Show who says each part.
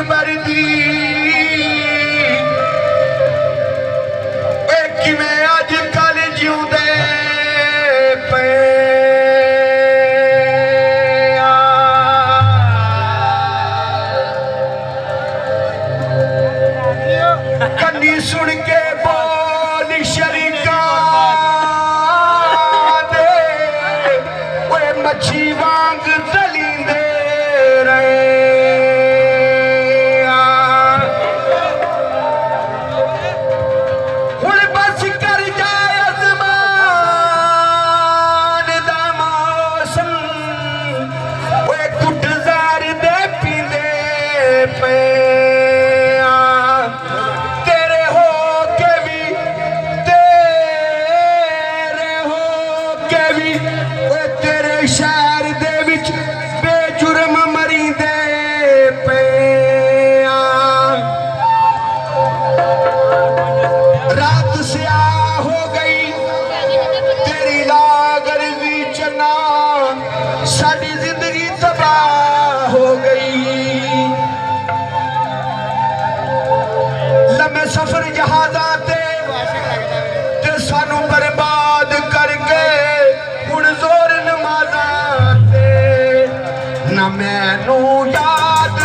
Speaker 1: मरदी किवें अज कल जिउंदे पे कन्नी सुन के बोल शरीका दे मच्छी वांग तलींदे रहे हुण बस कर जाए आसमान दा मौसम कुट जार दे पींदे पे तेरे शहर दे विच बेजुर्म मरींदे पे रात स्याह हो गई तेरी लागर भी चना साडी जिंदगी तबाह हो गई लम्बे सफर जहाज़ा ते सानू बर्बाद करके जोर नमाज़ां ते ना मैनू याद